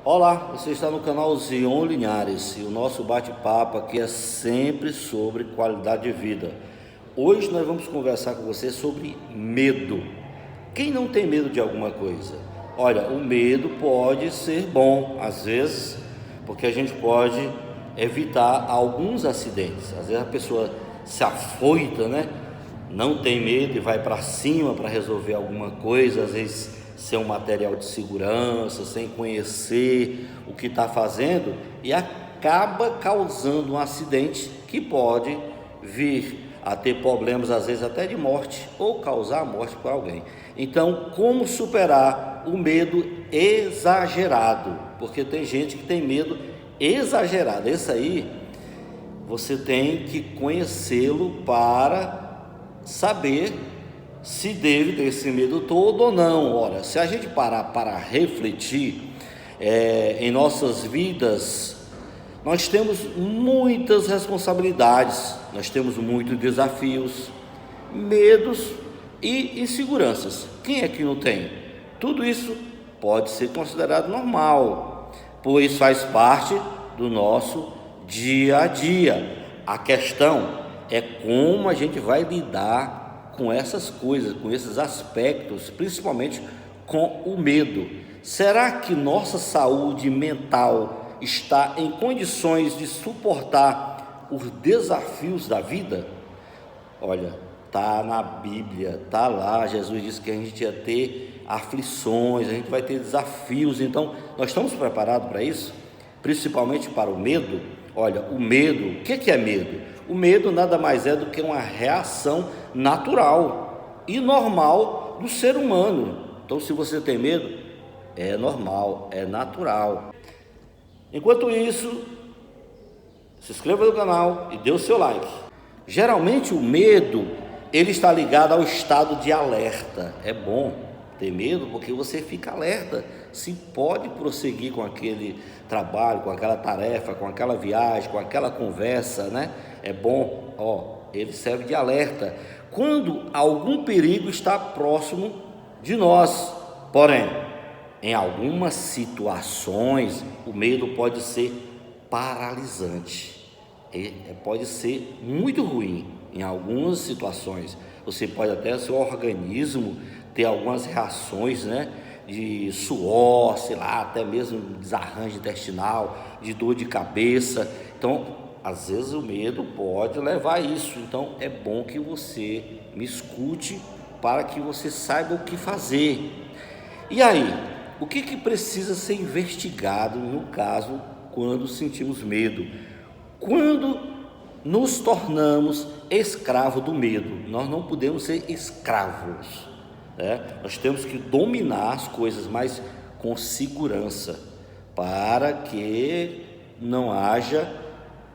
Olá, você está no canal Zion Linhares e o nosso bate-papo aqui é sempre sobre qualidade de vida. Hoje nós vamos conversar com você sobre medo. Quem não tem medo de alguma coisa? Olha, o medo pode ser bom, às vezes, porque a gente pode evitar alguns acidentes. Às vezes a pessoa se afoita, né? Não tem medo e vai para cima para resolver alguma coisa, às vezes sem um material de segurança, sem conhecer o que está fazendo, e acaba causando um acidente que pode vir a ter problemas, às vezes até de morte, ou causar a morte para alguém. Então, como superar o medo exagerado? Porque tem gente que tem medo exagerado. Esse aí, você tem que conhecê-lo para saber se deve ter esse medo todo ou não. Ora, se a gente parar para refletir em nossas vidas, nós temos muitas responsabilidades, nós temos muitos desafios, medos e inseguranças. Quem é que não tem? Tudo isso pode ser considerado normal, pois faz parte do nosso dia a dia. A questão é como a gente vai lidar com essas coisas, com esses aspectos, principalmente com o medo. Será que nossa saúde mental está em condições de suportar os desafios da vida? Olha, tá na Bíblia, tá lá, Jesus disse que a gente ia ter aflições, a gente vai ter desafios. Então, nós estamos preparados para isso? Principalmente para o medo? Olha, o medo, o que é medo? O medo nada mais é do que uma reação natural e normal do ser humano. Então, se você tem medo, é normal, é natural. Enquanto isso, se inscreva no canal e dê o seu like. Geralmente o medo, ele está ligado ao estado de alerta. É bom ter medo porque você fica alerta se pode prosseguir com aquele trabalho, com aquela tarefa, com aquela viagem, com aquela conversa, né? É bom, ele serve de alerta quando algum perigo está próximo de nós. Porém, em algumas situações, o medo pode ser paralisante, pode ser muito ruim. Em algumas situações, você pode até, seu organismo, ter algumas reações, né? De suor, sei lá, até mesmo desarranjo intestinal, de dor de cabeça. Então, às vezes o medo pode levar a isso. Então, é bom que você me escute para que você saiba o que fazer. E aí, o que precisa ser investigado no caso quando sentimos medo? Quando nos tornamos escravos do medo, nós não podemos ser escravos. Nós temos que dominar as coisas, mas com segurança, para que não haja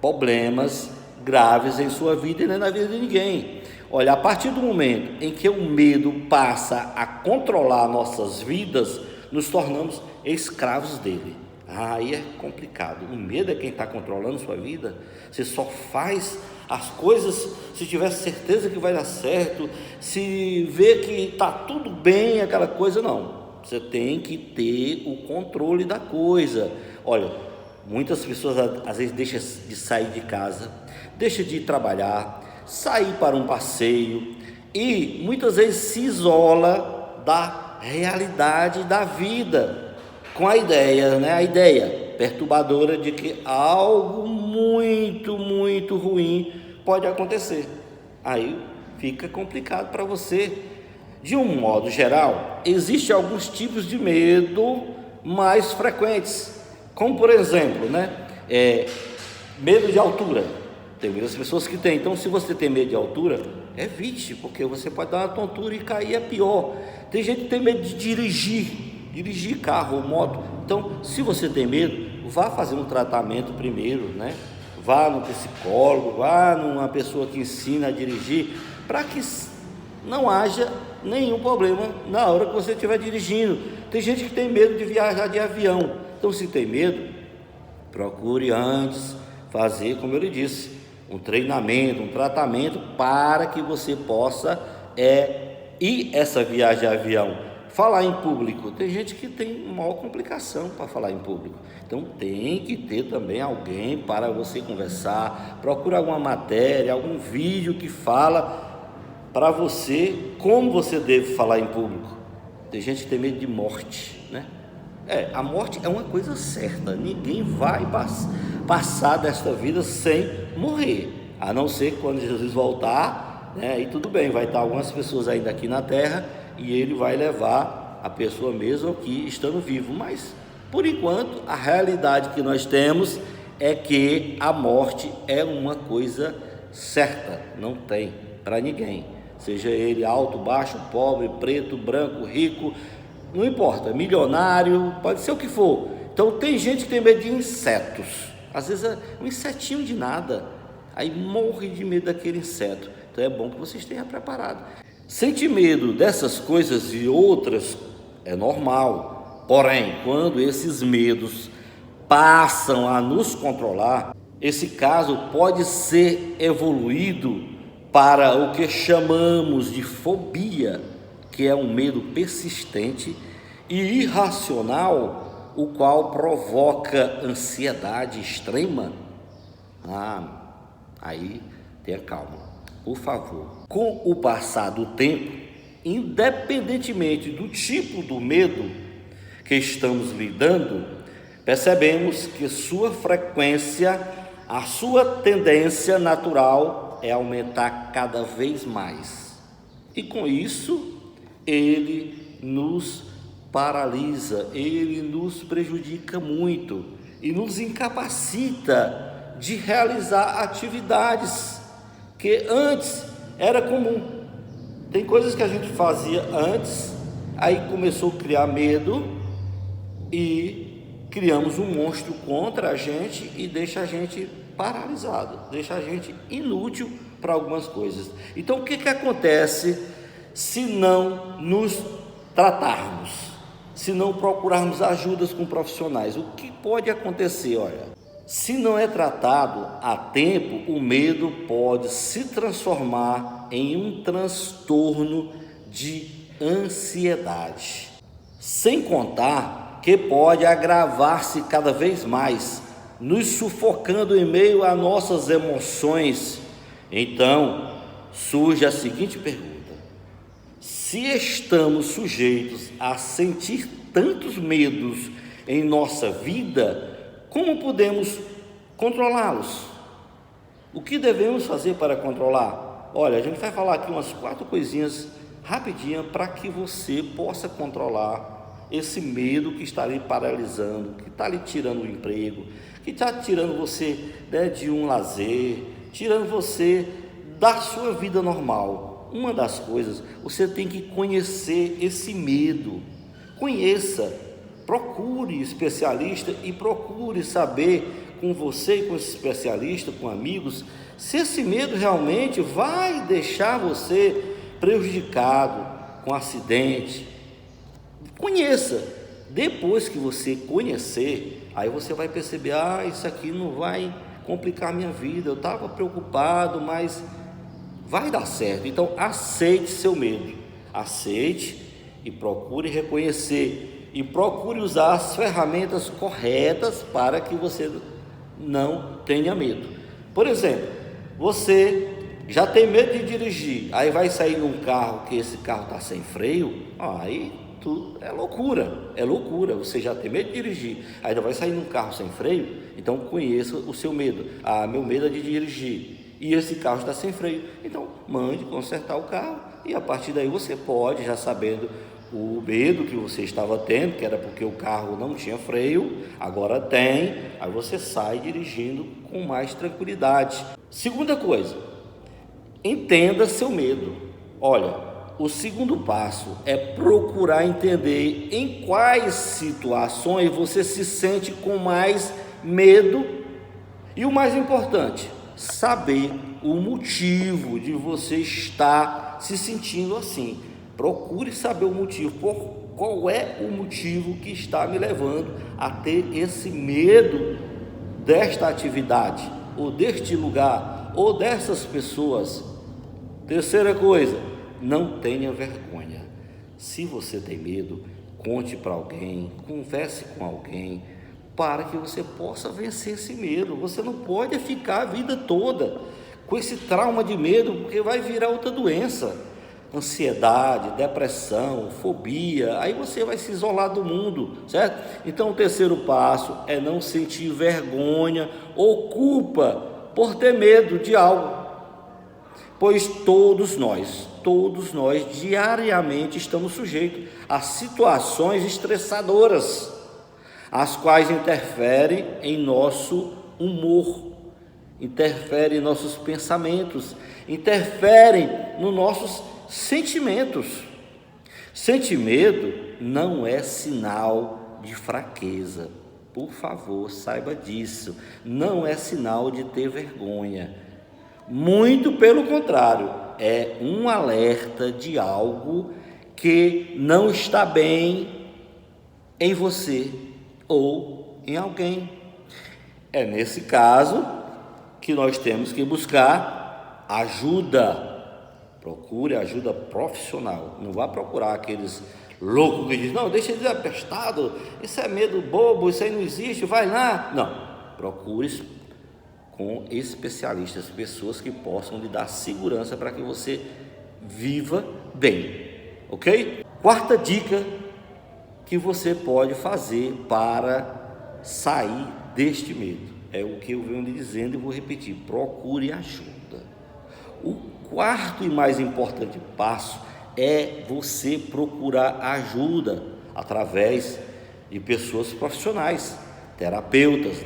problemas graves em sua vida e nem na vida de ninguém. Olha, a partir do momento em que o medo passa a controlar nossas vidas, nos tornamos escravos dele. Aí é complicado. O medo é quem está controlando sua vida. Você só faz as coisas se tiver certeza que vai dar certo, se vê que está tudo bem, aquela coisa. Não, você tem que ter o controle da coisa. Olha, muitas pessoas às vezes deixam de sair de casa, deixam de ir trabalhar, sair para um passeio e muitas vezes se isola da realidade da vida, com a ideia, a ideia perturbadora de que algo muito ruim pode acontecer. Aí fica complicado para você. De um modo geral, existem alguns tipos de medo mais frequentes, como por exemplo, medo de altura. Tem muitas pessoas que têm. Então, se você tem medo de altura, evite, porque você pode dar uma tontura e cair, é pior. Tem gente que tem medo de dirigir carro ou moto. Então, se você tem medo, vá fazer um tratamento primeiro, Vá no psicólogo, vá numa pessoa que ensina a dirigir, para que não haja nenhum problema na hora que você estiver dirigindo. Tem gente que tem medo de viajar de avião. Então, se tem medo, procure antes fazer, como eu lhe disse, um treinamento, um tratamento, para que você possa ir essa viagem de avião falar em público. Tem gente que tem maior complicação para falar em público. Então tem que ter também alguém para você conversar. Procura alguma matéria, algum vídeo que fala para você como você deve falar em público. Tem gente que tem medo de morte, né? A morte é uma coisa certa. Ninguém vai passar desta vida sem morrer, a não ser quando Jesus voltar, né? E tudo bem, vai estar algumas pessoas ainda aqui na terra e ele vai levar a pessoa mesmo aqui estando vivo. Mas por enquanto a realidade que nós temos é que a morte é uma coisa certa, não tem para ninguém, seja ele alto, baixo, pobre, preto, branco, rico, não importa, milionário, pode ser o que for. Então tem gente que tem medo de insetos, às vezes é um insetinho de nada, aí morre de medo daquele inseto. Então é bom que você esteja preparado. Sentir medo dessas coisas e outras é normal, porém, quando esses medos passam a nos controlar, esse caso pode ser evoluído para o que chamamos de fobia, que é um medo persistente e irracional, o qual provoca ansiedade extrema. Aí tenha calma, por favor. Com o passar do tempo, independentemente do tipo do medo que estamos lidando, percebemos que sua frequência, a sua tendência natural é aumentar cada vez mais. E com isso, ele nos paralisa, ele nos prejudica muito e nos incapacita de realizar atividades que antes era comum. Tem coisas que a gente fazia antes, aí começou a criar medo e criamos um monstro contra a gente e deixa a gente paralisado, deixa a gente inútil para algumas coisas. Então o que acontece se não nos tratarmos, se não procurarmos ajudas com profissionais? O que pode acontecer? Olha, se não é tratado a tempo, o medo pode se transformar em um transtorno de ansiedade, sem contar que pode agravar-se cada vez mais, nos sufocando em meio a nossas emoções. Então surge a seguinte pergunta: se estamos sujeitos a sentir tantos medos em nossa vida, como podemos controlá-los? O que devemos fazer para controlar? Olha, a gente vai falar aqui umas 4 coisinhas rapidinho para que você possa controlar esse medo que está lhe paralisando, que está lhe tirando o emprego, que está tirando você, né, de um lazer, tirando você da sua vida normal. Uma das coisas, você tem que conhecer esse medo. Conheça, procure especialista e procure saber com você e com esse especialista, com amigos, se esse medo realmente vai deixar você prejudicado com acidente. Conheça. Depois que você conhecer, aí você vai perceber: isso aqui não vai complicar minha vida, eu estava preocupado, mas vai dar certo. Então aceite seu medo, aceite e procure reconhecer e procure usar as ferramentas corretas para que você não tenha medo. Por exemplo, você já tem medo de dirigir, aí vai sair num carro que esse carro está sem freio, aí tudo é loucura, você já tem medo de dirigir, ainda vai sair num carro sem freio. Então conheça o seu medo. Meu medo é de dirigir e esse carro está sem freio, então mande consertar o carro e a partir daí você pode, já sabendo o medo que você estava tendo, que era porque o carro não tinha freio, agora tem, aí você sai dirigindo com mais tranquilidade. Segunda coisa, entenda seu medo. Olha, o segundo passo é procurar entender em quais situações você se sente com mais medo e, o mais importante, saber o motivo de você estar se sentindo assim. Procure saber o motivo, qual é o motivo que está me levando a ter esse medo desta atividade, ou deste lugar, ou dessas pessoas. Terceira coisa, não tenha vergonha. Se você tem medo, conte para alguém, converse com alguém, para que você possa vencer esse medo. Você não pode ficar a vida toda com esse trauma de medo, porque vai virar outra doença. Ansiedade, depressão, fobia, aí você vai se isolar do mundo, certo? Então o terceiro passo é não sentir vergonha ou culpa por ter medo de algo, pois todos nós diariamente estamos sujeitos a situações estressadoras, as quais interferem em nosso humor, interferem em nossos pensamentos, interferem nos nossos sentimentos. Sentir medo não é sinal de fraqueza, por favor, saiba disso. Não é sinal de ter vergonha, muito pelo contrário, é um alerta de algo que não está bem em você ou em alguém. É nesse caso que nós temos que buscar ajuda. Procure ajuda profissional. Não vá procurar aqueles loucos que dizem, não, deixa de ser apestado, isso é medo bobo, isso aí não existe, vai lá. Não, procure com especialistas, pessoas que possam lhe dar segurança para que você viva bem, ok? Quarta dica que você pode fazer para sair deste medo, é o que eu venho lhe dizendo e vou repetir: procure ajuda. O quarto e mais importante passo é você procurar ajuda através de pessoas profissionais, terapeutas,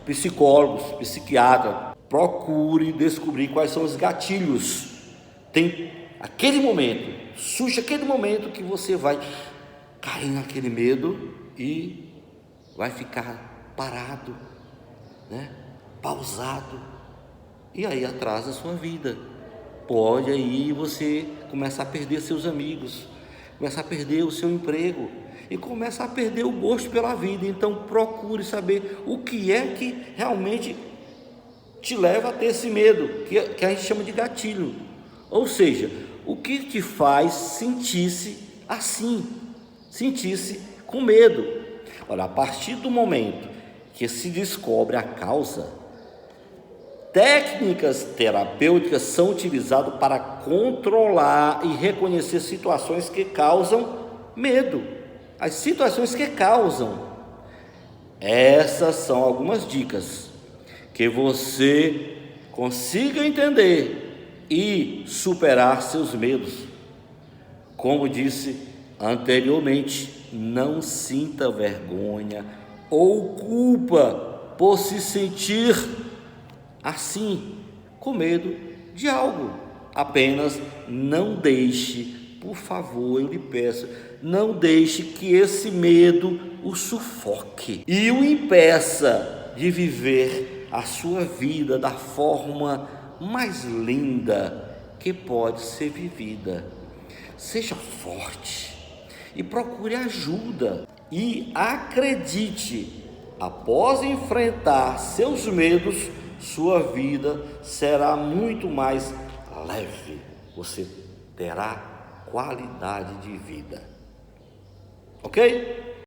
psicólogos, psiquiatras. Procure descobrir quais são os gatilhos. Tem aquele momento, surge aquele momento que você vai cair naquele medo e vai ficar parado, pausado, e aí atrasa a sua vida. Pode aí você começar a perder seus amigos, começar a perder o seu emprego e começa a perder o gosto pela vida. Então procure saber o que é que realmente te leva a ter esse medo, que a gente chama de gatilho. Ou seja, o que te faz sentir-se assim, sentir-se com medo. Olha, a partir do momento que se descobre a causa, técnicas terapêuticas são utilizadas para controlar e reconhecer situações que causam medo. As situações que causam. Essas são algumas dicas que você consiga entender e superar seus medos. Como disse anteriormente, não sinta vergonha ou culpa por se sentir assim, com medo de algo. Apenas não deixe, por favor, eu lhe peço, não deixe que esse medo o sufoque e o impeça de viver a sua vida da forma mais linda que pode ser vivida. Seja forte e procure ajuda, e acredite, após enfrentar seus medos, sua vida será muito mais leve. Você terá qualidade de vida. Ok?